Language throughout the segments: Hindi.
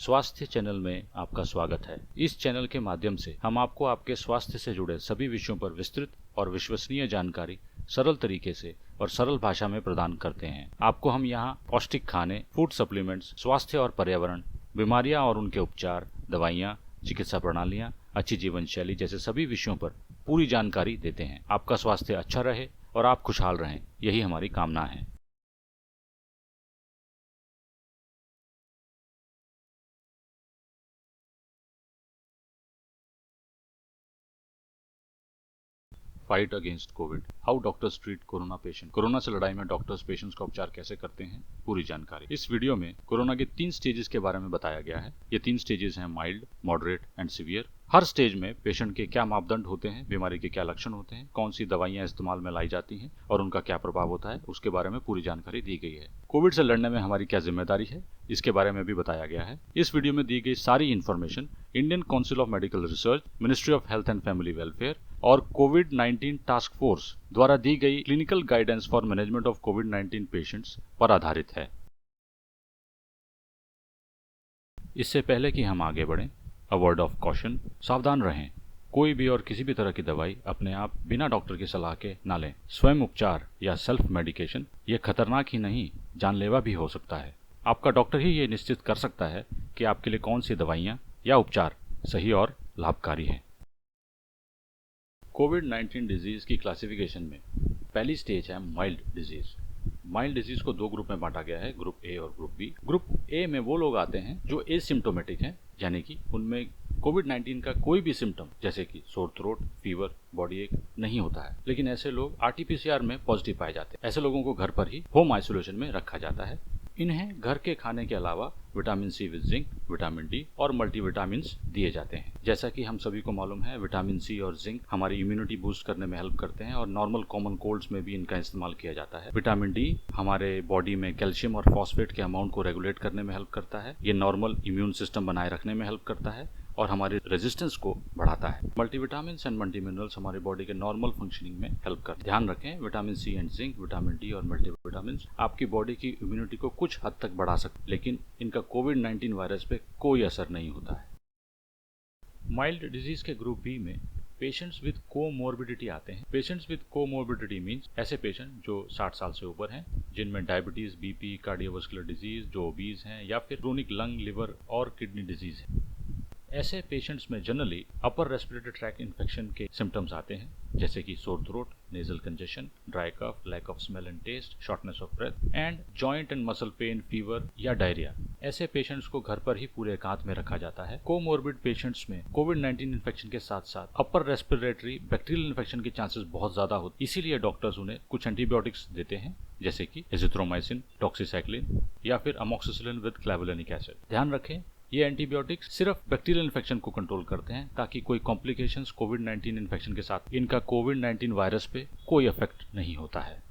स्वास्थ्य चैनल में आपका स्वागत है। इस चैनल के माध्यम से हम आपको आपके स्वास्थ्य से जुड़े सभी विषयों पर विस्तृत और विश्वसनीय जानकारी सरल तरीके से और सरल भाषा में प्रदान करते हैं। आपको हम यहाँ पौष्टिक खाने, फूड सप्लीमेंट्स, स्वास्थ्य और पर्यावरण, बीमारियाँ और उनके उपचार, दवाइयाँ, चिकित्सा प्रणालियाँ, अच्छी जीवन शैली जैसे सभी विषयों पर पूरी जानकारी देते हैं। आपका स्वास्थ्य अच्छा रहे और आप खुशहाल रहें, यही हमारी कामना है। Fight against Covid, how doctors treat corona patient. Corona से लड़ाई में डॉक्टर्स पेशेंट्स का उपचार कैसे करते हैं, पूरी जानकारी। इस वीडियो में कोरोना के 3 स्टेजेस के बारे में बताया गया है। ये 3 स्टेजेस हैं mild, moderate and severe. Her stage में पेशेंट के क्या मापदंड होते हैं, बीमारी के क्या लक्षण होते हैं, कौन सी दवाइयां इस्तेमाल में लाई जाती हैं और उनका क्या प्रभाव होता है, उसके बारे में पूरी जानकारी दी गई है। कोविड से लड़ने में हमारी क्या जिम्मेदारी है, इसके बारे में भी बताया गया है। इस वीडियो में दी गई सारी information Indian council of medical research, ministry of health and family welfare और कोविड-19 टास्क फोर्स द्वारा दी गई clinical guidance for management of covid patients पर आधारित है। इससे पहले कि हम आगे बढ़ें, अ वर्ड ऑफ कॉशन, सावधान रहें। कोई भी और किसी भी तरह की दवाई अपने आप बिना डॉक्टर की सलाह के ना लें। स्वयं उपचार या सेल्फ मेडिकेशन ये खतरनाक ही नहीं, जानलेवा भी हो सकता है। आपका डॉक्टर ही ये निश्चित कर सकता है कि आपके लिए कौन सी दवाइयाँ या उपचार सही और लाभकारी हैं। कोविड-19 डिजीज की क्लासिफिकेशन में पहली स्टेज है माइल्ड डिजीज। माइल्ड डिजीज को 2 ग्रुप में बांटा गया है, ग्रुप ए और ग्रुप बी। ग्रुप ए में वो लोग आते हैं जो एसिम्प्टोमेटिक हैं, यानी कि उनमें कोविड-19 का कोई भी सिम्टम जैसे कि सोर थ्रोट, फीवर, बॉडी एक नहीं होता है, लेकिन ऐसे लोग आरटी-पीसीआर में पॉजिटिव पाए जाते हैं। ऐसे लोगों को घर पर ही होम आइसोलेशन में रखा जाता है। इन्हें घर के खाने के अलावा vitamin C with zinc, vitamin D और मल्टीविटामिन्स दिए जाते हैं। जैसा कि हम सभी को मालूम है, विटामिन सी और जिंक हमारी इम्यूनिटी बूस्ट करने में हेल्प करते हैं और नॉर्मल कॉमन कोल्ड्स में भी इनका इस्तेमाल किया जाता है। विटामिन डी हमारे बॉडी में कैल्शियम और फॉस्फेट के अमाउंट को रेगुलेट करने में हेल्प करता है। ये नॉर्मल इम्यून सिस्टम बनाए रखने में हेल्प करता है और हमारे रेजिस्टेंस को बढ़ाता है। मल्टीविटामिन्स एंड मल्टी मिनरल्स हमारे बॉडी के नॉर्मल फंक्शनिंग में हेल्प करते हैं। ध्यान रखें, vitamin C and zinc, vitamin D और मल्टीविटामिन्स आपकी बॉडी की इम्यूनिटी को कुछ हद तक बढ़ा सकते हैं, लेकिन इनका कोविड-19 वायरस पे कोई असर नहीं होता है। माइल्ड डिजीज के ग्रुप बी में पेशेंट्स विद कोमोर्बिडिटी आते हैं। पेशेंट्स विद कोमोर्बिडिटी मींस ऐसे पेशेंट जो 60 साल से ऊपर हैं, जिनमें डायबिटीज, बीपी, कार्डियोवास्कुलर डिजीज, जो ओबीज हैं या फिर क्रोनिक लंग, लिवर और किडनी डिजीज है। ऐसे पेशेंट्स में generally upper respiratory tract infection के सिम्टम्स आते हैं, जैसे कि sore throat, nasal congestion, dry cough, lack of smell and taste, shortness of breath and joint and muscle pain, fever या डायरिया। ऐसे पेशेंट्स को घर पर ही पूरे एकांत में रखा जाता है। कोमोर्बिड पेशेंट्स में कोविड-19 इन्फेक्शन के साथ साथ अपर रेस्पिरेटरी बैक्टीरियल इन्फेक्शन के चांसेस बहुत ज्यादा होते हैं। इसीलिए डॉक्टर्स उन्हें कुछ एंटीबायोटिक्स देते हैं, जैसे कि एजिथ्रोमाइसिन, डॉक्सीसाइक्लिन या फिर अमोक्सिसिलिन विद क्लेवुलेनिक एसिड। ध्यान रखें, ये एंटीबायोटिक्स सिर्फ बैक्टीरियल इन्फेक्शन को कंट्रोल करते हैं, ताकि कोई कॉम्प्लिकेशंस कोविड-19 इन्फेक्शन के साथ इनका कोविड-19 वायरस पे कोई इफेक्ट नहीं होता है।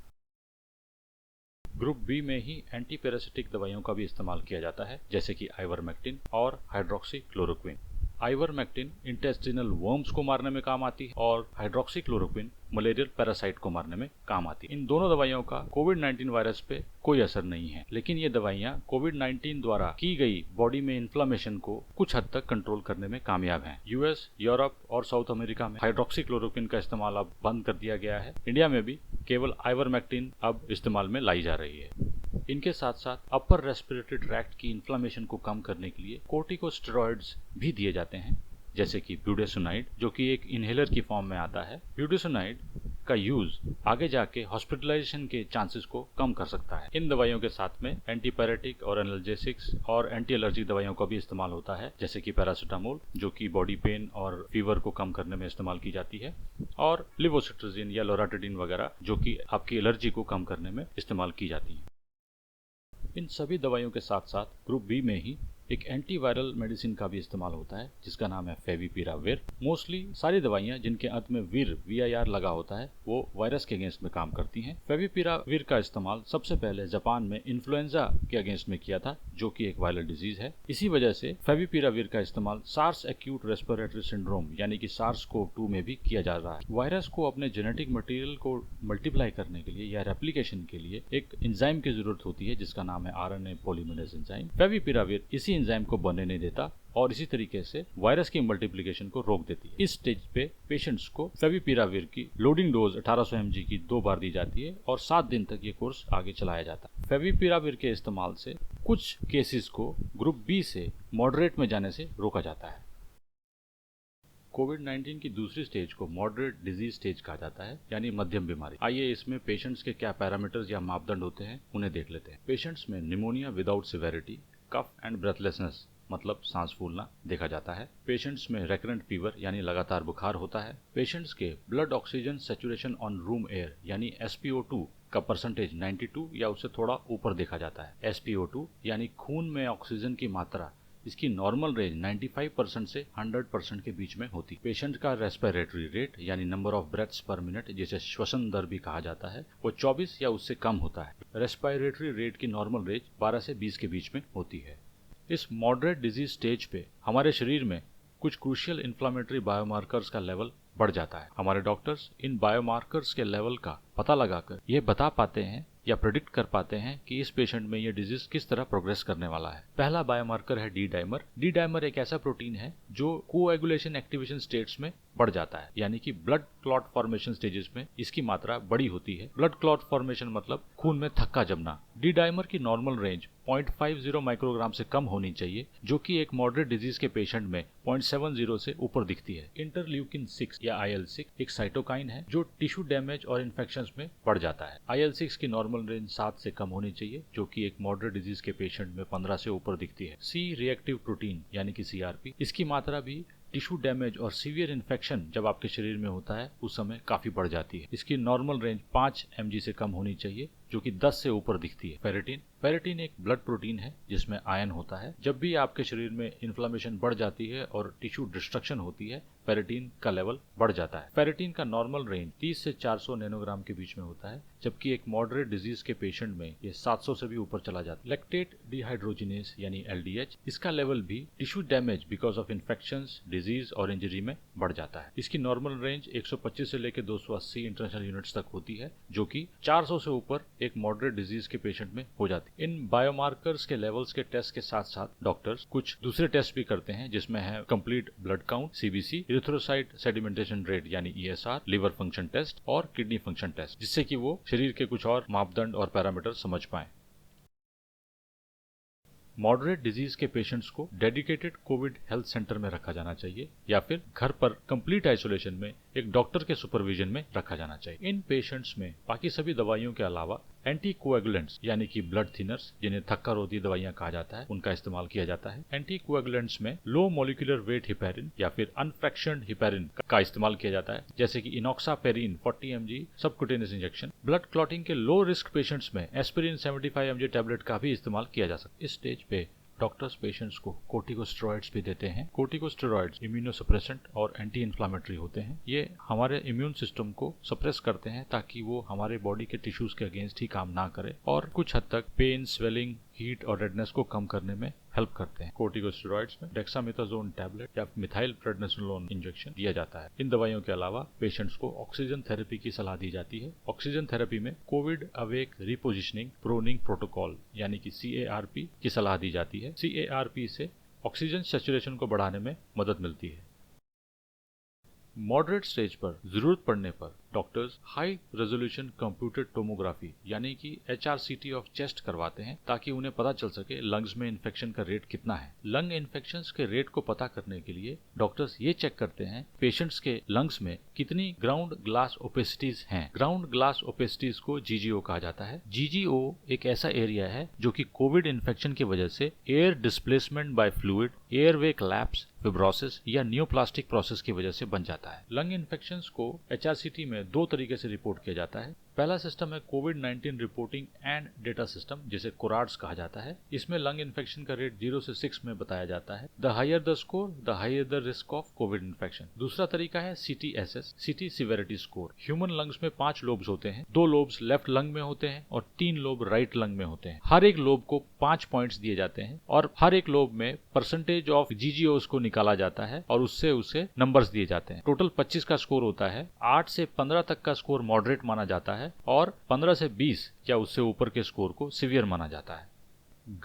ग्रुप बी में ही एंटीपैरासिटिक दवाइयों का भी इस्तेमाल किया जाता है, जैसे कि आइवरमेक्टिन और हाइड्रोक्सीक्लोरोक्विन। आइवरमेक्टिन इंटेस्टिनल वर्म्स को मारने में काम आती है और हाइड्रोक्सीक्लोरोक्विन मलेरियल पैरासाइट को मारने में काम आती है। इन दोनों दवाइयों का कोविड-19 वायरस पे कोई असर नहीं है, लेकिन ये दवाइयाँ कोविड-19 द्वारा की गई बॉडी में इन्फ्लेमेशन को कुछ हद तक कंट्रोल करने में कामयाब हैं। यूएस, यूरोप और साउथ अमेरिका में हाइड्रोक्सीक्लोरोक्विन का इस्तेमाल अब बंद कर दिया गया है। इंडिया में भी केवल आइवरमेक्टिन अब इस्तेमाल में लाई जा रही है। इनके साथ साथ अपर रेस्पिरेटरी ट्रैक्ट की इन्फ्लेमेशन को कम करने के लिए कोर्टिकोस्टेरॉइड्स भी दिए जाते हैं, जैसे कि ब्यूडेसोनाइड, जो कि एक इनहेलर की फॉर्म में आता है। ब्यूडेसोनाइड का यूज आगे जाके हॉस्पिटलाइजेशन के चांसेस को कम कर सकता है। इन दवाइयों के साथ में एंटीपायरेटिक और एनाल्जेसिक्स और एंटी एलर्जी दवाइयों का भी इस्तेमाल होता है, जैसे कि पैरासीटामोल, जो कि बॉडी पेन और फीवर को कम करने में इस्तेमाल की जाती है, और लिवोसिट्राजिन या लोराटिडिन वगैरह, जो कि आपकी एलर्जी को कम करने में इस्तेमाल की जाती है। इन सभी दवाइयों के साथ साथ ग्रुप बी में ही एक एंटीवायरल मेडिसिन का भी इस्तेमाल होता है, जिसका नाम है फेविपिराविर। मोस्टली सारी दवाइयां जिनके अंत में वीआईआर लगा होता है वो वायरस के अगेंस्ट में काम करती हैं। फेविपिराविर का इस्तेमाल सबसे पहले जापान में इन्फ्लुएंजा के अगेंस्ट में किया था, जो कि एक वायरल डिजीज है। इसी वजह से फेविपिराविर का इस्तेमाल सार्स एक्यूट रेस्पिरेटरी सिंड्रोम यानी कि SARS-CoV-2 में भी किया जा रहा है। वायरस को अपने जेनेटिक मटेरियल को मल्टीप्लाई करने के लिए या रेप्लिकेशन के लिए एक एंजाइम की जरूरत होती है, जिसका नाम है RNA पॉलीमरेज एंजाइम। फेविपिराविर इसी एंजाइम को बनने नहीं देता और इसी तरीके से वायरस की मल्टीप्लिकेशन को रोक देती है। इस स्टेज पे पेशेंट्स को फेविपिराविर की लोडिंग डोज 1800 mg की 2 बार दी जाती है और 7 दिन तक ये कोर्स आगे चलाया जाता है। फेविपिराविर के इस्तेमाल से कुछ केसेस को ग्रुप बी से मॉडरेट में जाने से रोका जाता है। कोविड-19 की दूसरी स्टेज को मॉडरेट डिजीज स्टेज कहा जाता है, यानी मध्यम बीमारी। आइए इसमें पेशेंट्स के क्या पैरामीटर्स या मापदंड होते हैं उन्हें देख लेते हैं। पेशेंट्स में pneumonia without severity, cough and breathlessness मतलब सांस फूलना देखा जाता है। पेशेंट्स में रेकरेंट फीवर यानी लगातार बुखार होता है। पेशेंट्स के blood oxygen saturation on room air यानी SpO2 का परसेंटेज 92 या उससे थोड़ा ऊपर देखा जाता है। SpO2 यानी खून में ऑक्सीजन की मात्रा, इसकी नॉर्मल रेंज 95% से 100% के बीच में होती है। पेशेंट का रेस्पिरेटरी रेट यानी नंबर ऑफ ब्रेथ्स पर मिनट, जिसे श्वसन दर भी कहा जाता है, वो 24 या उससे कम होता है। रेस्पिरेटरी रेट की नॉर्मल रेंज 12 से 20 के बीच में होती है। इस मॉडरेट डिजीज स्टेज पे हमारे शरीर में कुछ क्रूशियल इन्फ्लामेटरी बायोमार्कर्स का लेवल बढ़ जाता है। हमारे डॉक्टर्स इन बायोमार्कर्स के लेवल का पता लगाकर ये बता पाते हैं या प्रेडिक्ट कर पाते हैं कि इस पेशेंट में ये डिजीज किस तरह प्रोग्रेस करने वाला है। पहला बायोमार्कर है डी डाइमर। डी डाइमर एक ऐसा प्रोटीन है जो कोएगुलेशन एक्टिवेशन स्टेट्स में बढ़ जाता है, यानी कि ब्लड क्लॉट फॉर्मेशन स्टेजेस में इसकी मात्रा बड़ी होती है। ब्लड क्लॉट फॉर्मेशन मतलब खून में थक्का जमना। डी डाइमर की नॉर्मल रेंज 0.50 माइक्रोग्राम से कम होनी चाहिए, जो कि एक मॉडरेट डिजीज के पेशेंट में 0.70 से ऊपर दिखती है। इंटरल्यूकिन 6 या IL-6 एक साइटोकाइन है जो टिश्यू डैमेज और इन्फेक्शंस में बढ़ जाता है। IL-6 की नॉर्मल रेंज 7 से कम होनी चाहिए, जो कि एक मॉडरेट डिजीज के पेशेंट में 15 से ऊपर दिखती है। सी रिएक्टिव प्रोटीन यानी कि CRP, इसकी मात्रा भी टिश्यू डैमेज और सीवियर इन्फेक्शन जब आपके शरीर में होता है उस समय काफी बढ़ जाती है। इसकी नॉर्मल रेंज 5 mg से कम होनी चाहिए, जो कि 10 से ऊपर दिखती है। फेरेटिन, फेरेटिन एक ब्लड प्रोटीन है जिसमें आयन होता है। जब भी आपके शरीर में इन्फ्लेमेशन बढ़ जाती है और टिश्यू डिस्ट्रक्शन होती है, फेरेटिन का लेवल बढ़ जाता है। फेरेटिन का नॉर्मल रेंज 30 से 400 नैनोग्राम के बीच में होता है, जबकि एक मॉडरेट डिजीज के पेशेंट में ये 700 से भी ऊपर चला जाता है। लैक्टेट डिहाइड्रोजिनेज यानी LDH, इसका लेवल भी tissue damage because of infections, disease और इंजरी में बढ़ जाता है। इसकी नॉर्मल रेंज 125 से लेकर 280 इंटरनेशनल यूनिट्स तक होती है, जो कि 400 से ऊपर एक मॉडरेट डिजीज के पेशेंट में हो जाती है। इन बायोमार्कर्स के लेवल्स के टेस्ट के साथ साथ डॉक्टर्स कुछ दूसरे टेस्ट भी करते हैं, जिसमें है complete blood count CBC, erythrocyte sedimentation rate यानी ESR, लिवर फंक्शन टेस्ट और किडनी फंक्शन टेस्ट, जिससे कि वो शरीर के कुछ और मापदंड और पैरामीटर समझ पाएं। मॉडरेट डिजीज के पेशेंट्स को डेडिकेटेड कोविड हेल्थ सेंटर में रखा जाना चाहिए या फिर घर पर कंप्लीट आइसोलेशन में एक डॉक्टर के सुपरविजन में रखा जाना चाहिए। इन पेशेंट्स में बाकी सभी दवाइयों के अलावा एंटीकोएगुलेंट्स यानी कि ब्लड थिनर्स, जिन्हें थक्का रोधी दवाइयां कहा जाता है, उनका इस्तेमाल किया जाता है। एंटीकोएगुलेंट्स में लो मॉलिक्यूलर वेट हिपैरिन या फिर अनफ्रैक्शनड हिपैरिन का इस्तेमाल किया जाता है, जैसे कि इनॉक्सापेरिन 40 mg subcutaneous injection. Blood clotting के लो रिस्क पेशेंट्स में एस्पिरिन 75 mg टैबलेट का भी इस्तेमाल किया जा सकता है। इस स्टेज पे डॉक्टर्स पेशेंट्स को कोर्टिकोस्टेरॉइड्स भी देते हैं। कोर्टिकोस्टेरॉइड्स इम्यूनोसप्रेसेंट और एंटी इन्फ्लामेटरी होते हैं। ये हमारे इम्यून सिस्टम को सप्रेस करते हैं ताकि वो हमारे बॉडी के टिश्यूज के अगेंस्ट ही काम ना करे और कुछ हद तक पेन, स्वेलिंग, हीट और रेडनेस को कम करने में हेल्प करते हैं। कोर्टिकोस्टेरॉइड्स में डेक्सामेथासोन टैबलेट या मिथाइल प्रेडनिसोलोन इंजेक्शन दिया जाता है। इन दवाइयों के अलावा पेशेंट्स को ऑक्सीजन थेरेपी की सलाह दी जाती है। ऑक्सीजन थेरेपी में COVID awake repositioning proning protocol यानी कि CARP की सलाह दी जाती है। CARP से ऑक्सीजन सैचुरेशन को बढ़ाने में मदद मिलती है। मॉडरेट स्टेज पर जरूरत पड़ने पर doctors high resolution computed tomography यानी कि HRCT ऑफ चेस्ट करवाते हैं, ताकि उन्हें पता चल सके लंग्स में इन्फेक्शन का रेट कितना है। लंग इन्फेक्शंस के रेट को पता करने के लिए डॉक्टर्स ये चेक करते हैं पेशेंट्स के लंग्स में कितनी ग्राउंड ग्लास ओपेसिटीज हैं। ग्राउंड ग्लास ओपेसिटीज को GGO कहा जाता है। GGO एक ऐसा एरिया है जो कि कोविड इन्फेक्शन की वजह से air displacement bye fluid, airway collapse, fibrosis या नियोप्लास्टिक प्रोसेस की वजह से बन जाता है। लंग इन्फेक्शंस को HRCT में दो तरीके से रिपोर्ट किया जाता है। पहला सिस्टम है कोविड-19 रिपोर्टिंग एंड डेटा सिस्टम, जिसे कोराड्स कहा जाता है। इसमें लंग इन्फेक्शन का रेट 0 से 6 में बताया जाता है। The higher the score the higher the risk of COVID infection. दूसरा तरीका है CTSS, CT severity score. Human lungs में 5 लोब्स होते हैं। 2 लोब्स लेफ्ट लंग में होते हैं और 3 लोब राइट लंग में होते हैं। हर एक लोब को 5 पॉइंट्स दिए जाते हैं और हर एक लोब में परसेंटेज ऑफ GGOs को निकाला जाता है और उससे उसे नंबर्स दिए जाते हैं। टोटल 25 का स्कोर होता है। 8 से 15 तक का स्कोर मॉडरेट माना जाता है और 15 से 20 या उससे ऊपर के स्कोर को सीवियर माना जाता है।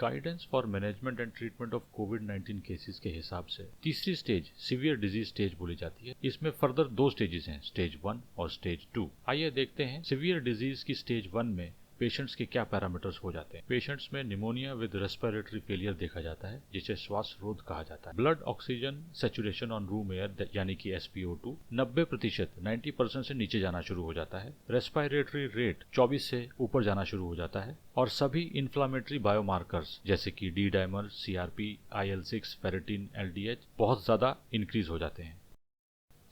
Guidance for management and treatment of covid cases के हिसाब से तीसरी स्टेज सीवियर डिजीज स्टेज बोली जाती है। इसमें फर्दर 2 स्टेजेस हैं, स्टेज 1 और स्टेज 2। आइए देखते हैं सीवियर डिजीज की स्टेज 1 में पेशेंट्स के क्या पैरामीटर्स हो जाते हैं। पेशेंट्स में निमोनिया विद रेस्पिरेटरी फेलियर देखा जाता है, जिसे श्वास रोध कहा जाता है। Blood oxygen saturation on room air यानी कि SpO2 90% 90% से नीचे जाना शुरू हो जाता है। रेस्पिरेटरी रेट 24 से ऊपर जाना शुरू हो जाता है और सभी इन्फ्लामेटरी बायोमार्कर्स जैसे कि D dimer, CRP, IL-6, ferritin, LDH बहुत ज्यादा इंक्रीज हो जाते हैं।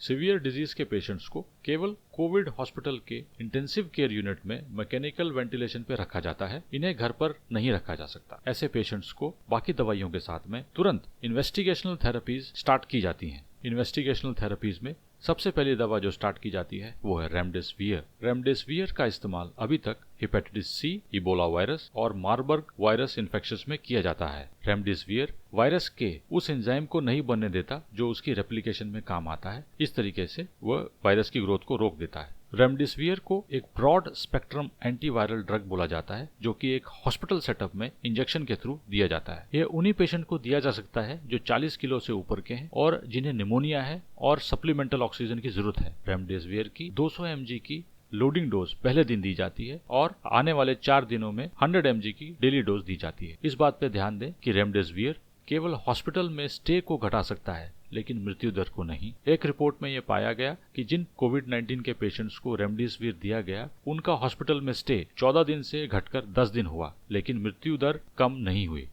सीवियर डिजीज के पेशेंट्स को केवल कोविड हॉस्पिटल के इंटेंसिव केयर यूनिट में मैकेनिकल वेंटिलेशन पे रखा जाता है। इन्हें घर पर नहीं रखा जा सकता। ऐसे पेशेंट्स को बाकी दवाइयों के साथ में तुरंत इन्वेस्टिगेशनल थेरेपीज स्टार्ट की जाती हैं। इन्वेस्टिगेशनल थेरेपीज में सबसे पहली दवा जो स्टार्ट की जाती है वो है रेमडेसिविर। रेमडेसिविर का इस्तेमाल अभी तक हेपेटाइटिस C, इबोला वायरस और मार्बर्ग वायरस इन्फेक्शंस में किया जाता है। रेमडेसिविर वायरस के उस एंजाइम को नहीं बनने देता जो उसकी रेप्लिकेशन में काम आता है। इस तरीके से वह वायरस की ग्रोथ को रोक देता है। रेमडेसिविर को एक ब्रॉड स्पेक्ट्रम एंटीवायरल ड्रग बोला जाता है, जो कि एक हॉस्पिटल सेटअप में इंजेक्शन के थ्रू दिया जाता है। यह उन्हीं पेशेंट को दिया जा सकता है जो 40 किलो से ऊपर के हैं और जिन्हें निमोनिया है और सप्लीमेंटल ऑक्सीजन की जरूरत है। रेमडेसिविर की 200 mg की लोडिंग डोज पहले दिन दी जाती है और आने वाले 4 दिनों में 100 mg की डेली डोज दी जाती है। इस बात पे ध्यान दें कि रेमडेसिविर केवल हॉस्पिटल में स्टे को घटा सकता है, लेकिन मृत्यु दर को नहीं। एक रिपोर्ट में यह पाया गया कि जिन कोविड-19 के पेशेंट्स को रेमडेसिविर दिया गया, उनका हॉस्पिटल में स्टे 14 दिन से घटकर 10 दिन हुआ, लेकिन मृत्यु दर कम नहीं हुई।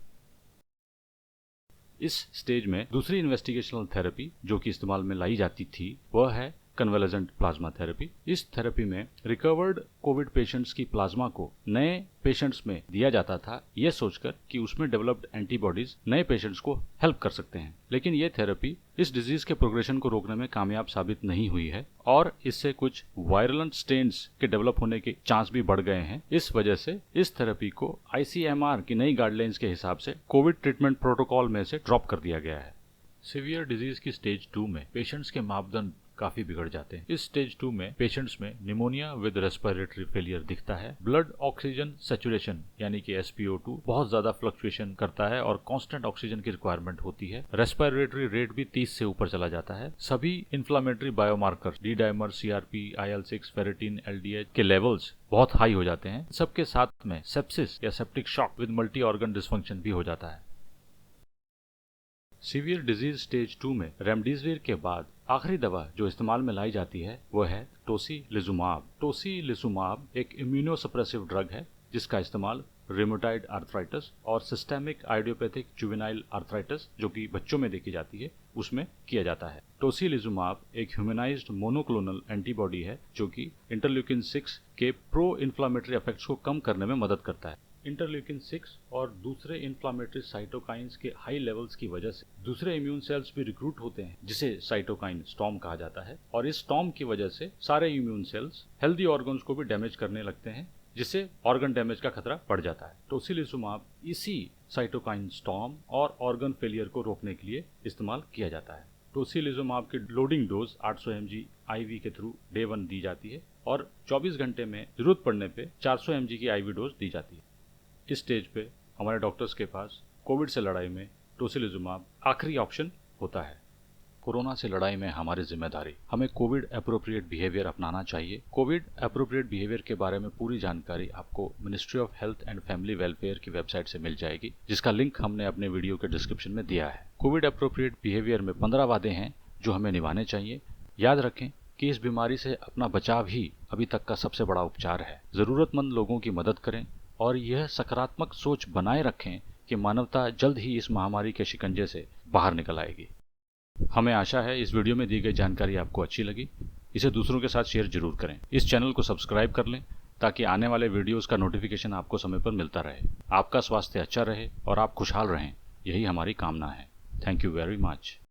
इस स्टेज में दूसरी इन्वेस्टिगेशनल थेरेपी जो कि इस्तेमाल में लाई जाती थी वह है कन्वेलेजेंट प्लाज्मा थेरेपी। इस थेरेपी में रिकवर्ड कोविड पेशेंट्स की प्लाज्मा को नए पेशेंट्स में दिया जाता था, यह सोचकर कि उसमें डेवलप्ड एंटीबॉडीज नए पेशेंट्स को हेल्प कर सकते हैं। लेकिन यह थेरेपी इस डिजीज के प्रोग्रेशन को रोकने में कामयाब साबित नहीं हुई है और इससे कुछ वायरलेंट स्टेन्स के डेवलप होने के चांस भी बढ़ गए हैं। इस वजह से इस थेरेपी को ICMR की नई गाइडलाइंस के हिसाब से कोविड ट्रीटमेंट प्रोटोकॉल में से ड्रॉप कर दिया गया है। सीवियर डिजीज की स्टेज 2 में पेशेंट्स के मापदंड काफी बिगड़ जाते हैं। इस स्टेज 2 में पेशेंट्स में निमोनिया विद रेस्पिरेटरी फेलियर दिखता है। ब्लड ऑक्सीजन सैचुरेशन यानी कि SpO2 बहुत ज्यादा फ्लक्चुएशन करता है और कांस्टेंट ऑक्सीजन की रिक्वायरमेंट होती है। रेस्पिरेटरी रेट भी 30 से ऊपर चला जाता है। सभी inflammatory biomarker D dimer, CRP, IL-6, ferritin, LDH के लेवल्स बहुत हाई हो जाते हैं। सबके साथ में सेप्सिस या septic shock with multi organ dysfunction भी हो जाता है। सीवियर डिजीज स्टेज 2 में रेमडेसिविर के बाद आखिरी दवा जो इस्तेमाल में लाई जाती है वह है टोसिलिजुमाब। टोसिलिजुमाब एक इम्यूनोसप्रेसिव ड्रग है जिसका इस्तेमाल रेमेटॉइड आर्थराइटिस और सिस्टेमिक आइडियोपैथिक जुवेनाइल आर्थराइटिस जो कि बच्चों में देखी जाती है उसमें किया जाता है। टोसिलिजुमाब एक ह्यूमनाइज्ड मोनोक्लोनल एंटीबॉडी है जो कि इंटरल्यूकिन 6 के प्रो इन्फ्लामेटरी इफेक्ट्स को कम करने में मदद करता है। इंटरल्यूकिन 6 और दूसरे इन्फ्लामेटरी साइटोकाइंस के हाई लेवल्स की वजह से दूसरे इम्यून सेल्स भी रिक्रूट होते हैं जिसे साइटोकाइन स्टॉर्म कहा जाता है और इस स्टॉर्म की वजह से सारे इम्यून सेल्स हेल्दी ऑर्गन्स को भी डैमेज करने लगते हैं, जिससे ऑर्गन डैमेज का खतरा बढ़ जाता है। टोसिलिजुमाब इसी साइटोकाइन स्टॉर्म और ऑर्गन फेलियर को रोकने के लिए इस्तेमाल किया जाता है। टोसिलिजुमाब की लोडिंग डोज 800 mg IV के थ्रू डे 1 दी जाती है और 24 घंटे में जरूरत पड़ने पे 400 mg की IV डोज दी जाती है। इस स्टेज पे हमारे डॉक्टर्स के पास कोविड से लड़ाई में टोसिलिजुमाब आखिरी ऑप्शन होता है। कोरोना से लड़ाई में हमारी जिम्मेदारी, हमें कोविड एप्रोप्रिएट बिहेवियर अपनाना चाहिए। कोविड एप्रोप्रिएट बिहेवियर के बारे में पूरी जानकारी आपको ministry of health and family welfare की वेबसाइट से मिल जाएगी, जिसका लिंक हमने अपने वीडियो के डिस्क्रिप्शन में दिया है। कोविड एप्रोप्रिएट बिहेवियर में 15 वादे हैं जो हमें निभाने चाहिए। याद रखें कि इस बीमारी से अपना बचाव ही अभी तक का सबसे बड़ा उपचार है। जरूरतमंद लोगों की मदद करें और यह सकारात्मक सोच बनाए रखें कि मानवता जल्द ही इस महामारी के शिकंजे से बाहर निकल आएगी। हमें आशा है इस वीडियो में दी गई जानकारी आपको अच्छी लगी। इसे दूसरों के साथ शेयर जरूर करें। इस चैनल को सब्सक्राइब कर लें ताकि आने वाले वीडियोस का नोटिफिकेशन आपको समय पर मिलता रहे। आपका स्वास्थ्य अच्छा रहे और आप खुशहाल रहें, यही हमारी कामना है। Thank you very much.